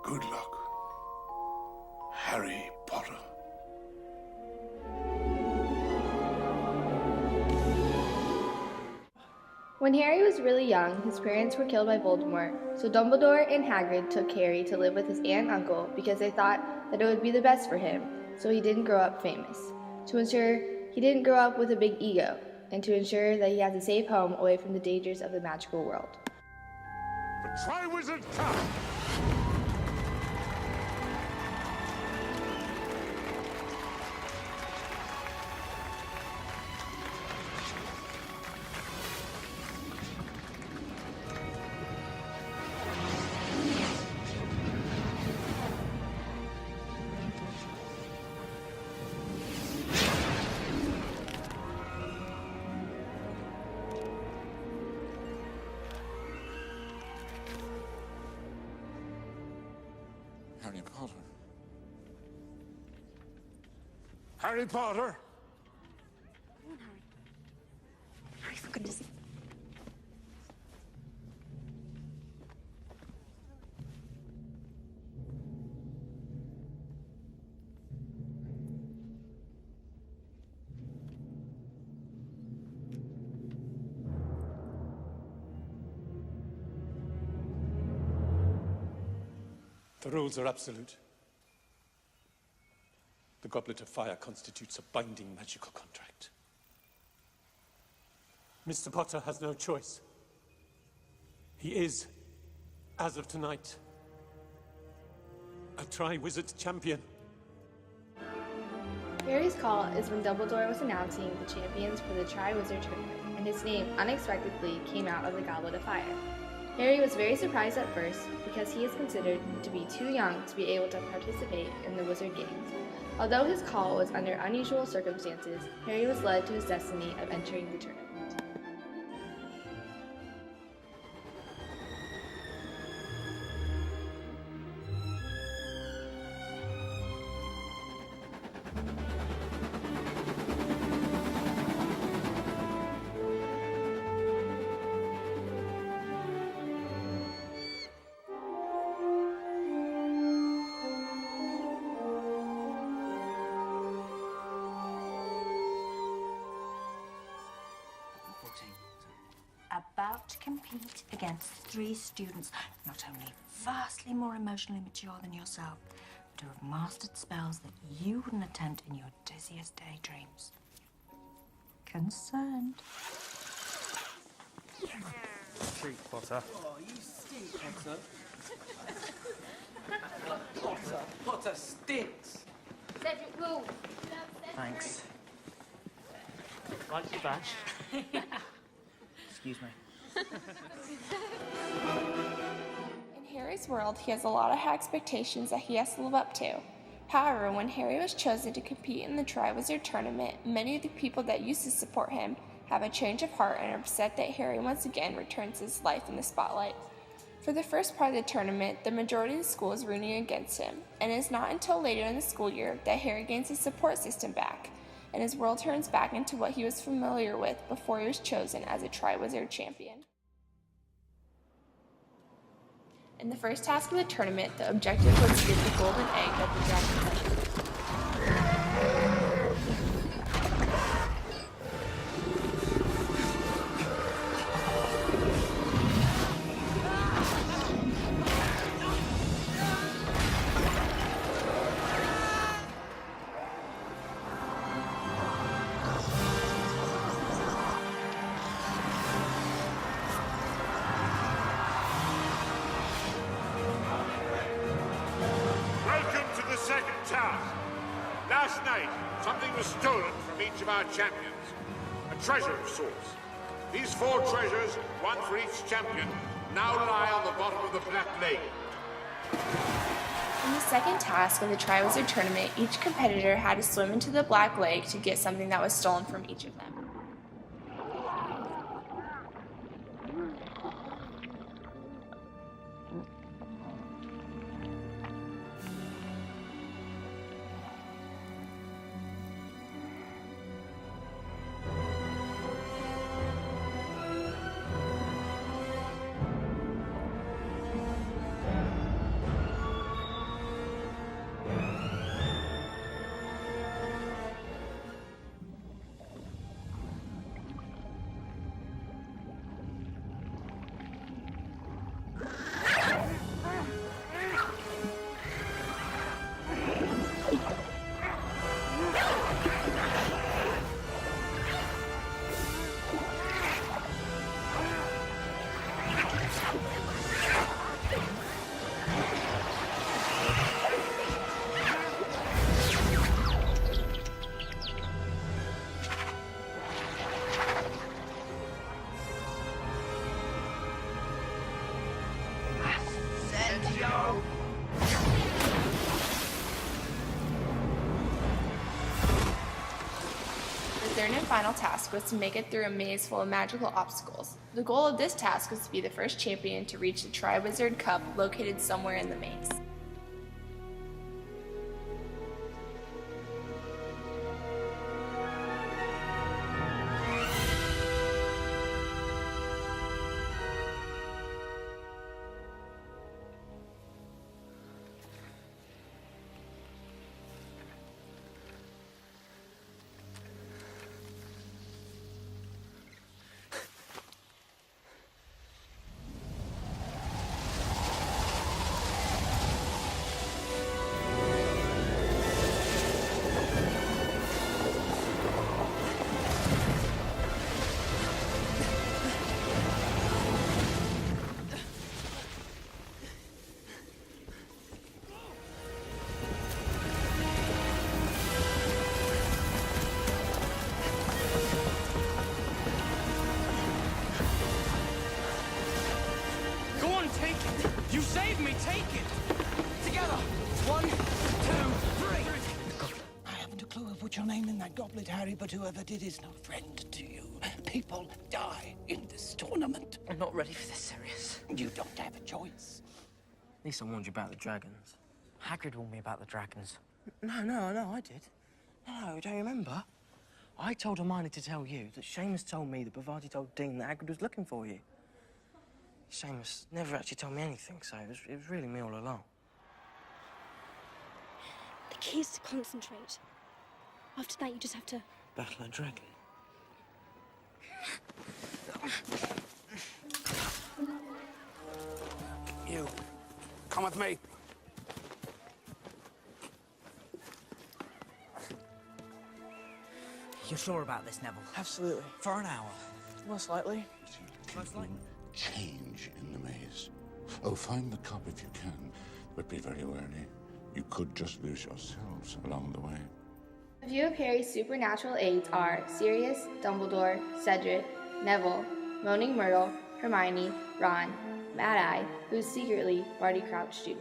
Good luck, Harry Potter. When Harry was really young, his parents were killed by Voldemort, so Dumbledore and Hagrid took Harry to live with his aunt and uncle because they thought that it would be the best for him, so he didn't grow up famous, to ensure he didn't grow up with a big ego, and to ensure that he has a safe home away from the dangers of the magical world. The Triwizard Cup! Harry Potter. Harry Potter! Come on, Harry. Harry, for goodness sake. The rules are absolute. The Goblet of Fire constitutes a binding magical contract. Mr. Potter has no choice. He is, as of tonight, a Triwizard champion. Harry's call is when Dumbledore was announcing the champions for the Triwizard Tournament, and his name unexpectedly came out of the Goblet of Fire. Harry was very surprised at first because he is considered to be too young to be able to participate in the Wizard Games. Although his call was under unusual circumstances, Harry was led to his destiny of entering the tournament. About to compete against 3 students not only vastly more emotionally mature than yourself, but who have mastered spells that you wouldn't attempt in your dizziest daydreams. Concerned. Treat, Potter. Oh, you stink, Potter. Potter. Potter stinks. Cedric rules. Thanks. Like your badge. Excuse me. In Harry's world, he has a lot of high expectations that he has to live up to. However, when Harry was chosen to compete in the Triwizard Tournament, many of the people that used to support him have a change of heart and are upset that Harry once again returns his life in the spotlight. For the first part of the tournament, the majority of the school is rooting against him, and it is not until later in the school year that Harry gains his support system back, and his world turns back into what he was familiar with before he was chosen as a Triwizard champion. In the first task of the tournament, the objective was to get the golden egg that the dragon laid. Last night, something was stolen from each of our champions. A treasure of sorts. These 4 treasures, one for each champion, now lie on the bottom of the Black Lake. In the second task of the Triwizard Tournament, each competitor had to swim into the Black Lake to get something that was stolen from each of them. third and final task was to make it through a maze full of magical obstacles. The goal of this task was to be the first champion to reach the Tri-Wizard Cup located somewhere in the maze. You saved me, take it! Together! 1, 2, 3! I haven't a clue of what your name in that goblet, Harry, but whoever did is no friend to you. People die in this tournament. I'm not ready for this, Sirius. You don't have a choice. At least I warned you about the dragons. Hagrid warned me about the dragons. No, I did. No, don't you remember? I told Hermione to tell you that Seamus told me that Bavati told Dean that Hagrid was looking for you. Seamus never actually told me anything, so it was really me all along. The key is to concentrate. After that, you just have to... Battle a dragon. You, come with me. You're sure about this, Neville? Absolutely. For an hour? Most likely. Most likely. Change in the maze. Oh, find the cup if you can, but be very wary. You could just lose yourselves along the way. A few of Harry's supernatural aides are Sirius, Dumbledore, Cedric, Neville, Moaning Myrtle, Hermione, Ron, Mad-Eye, who's secretly Barty Crouch Jr.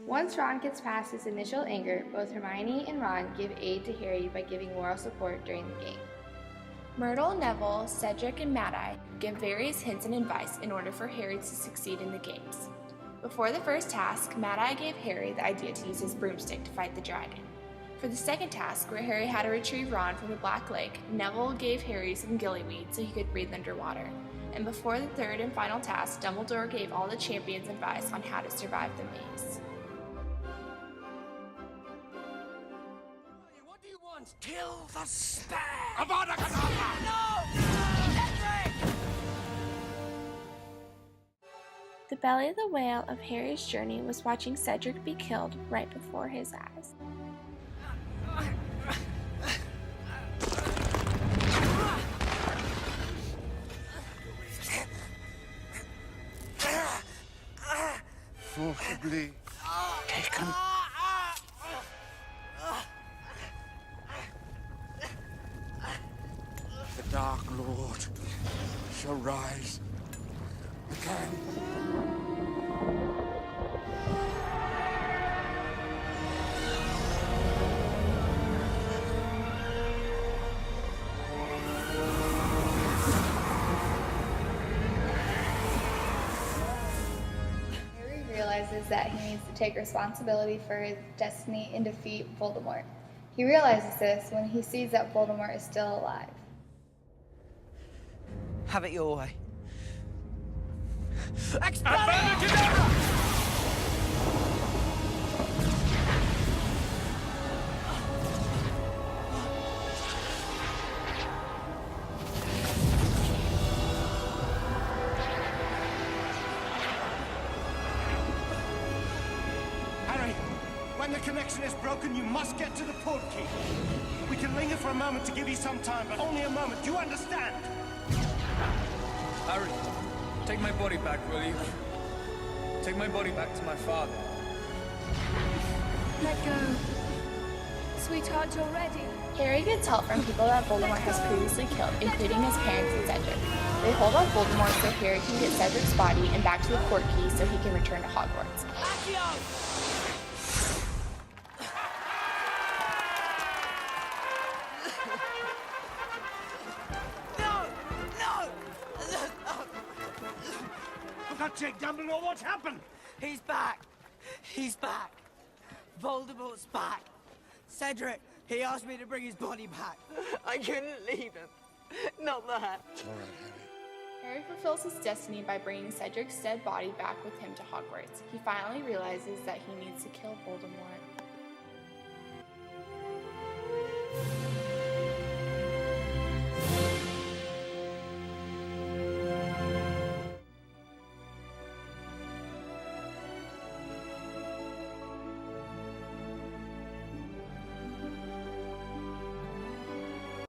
Once Ron gets past his initial anger, both Hermione and Ron give aid to Harry by giving moral support during the game. Myrtle, Neville, Cedric, and Mad-Eye give various hints and advice in order for Harry to succeed in the games. Before the first task, Mad-Eye gave Harry the idea to use his broomstick to fight the dragon. For the second task, where Harry had to retrieve Ron from the Black Lake, Neville gave Harry some gillyweed so he could breathe underwater. And before the third and final task, Dumbledore gave all the champions advice on how to survive the maze. What do you want? Kill the stag! Avada Kedavra! No! Cedric! The belly of the whale of Harry's journey was watching Cedric be killed right before his eyes. Forcibly taken. The Dark Lord shall rise again. Harry realizes that he needs to take responsibility for his destiny and defeat Voldemort. He realizes this when he sees that Voldemort is still alive. Have it your way. Harry, when the connection is broken, you must get to the portkey. We can linger for a moment to give you some time, but only a moment. Do you understand? Harry, take my body back, will you? Take my body back to my father. Let go. Sweetheart, you're ready. Harry gets help from people that Voldemort has previously killed, including his parents and Cedric. They hold off Voldemort so Harry can get Cedric's body and back to the portkey so he can return to Hogwarts. God's sake, Dumbledore, what's happened? He's back. He's back. Voldemort's back. Cedric, he asked me to bring his body back. I couldn't leave him. Not that. It's all right, Harry. Harry fulfills his destiny by bringing Cedric's dead body back with him to Hogwarts. He finally realizes that he needs to kill Voldemort.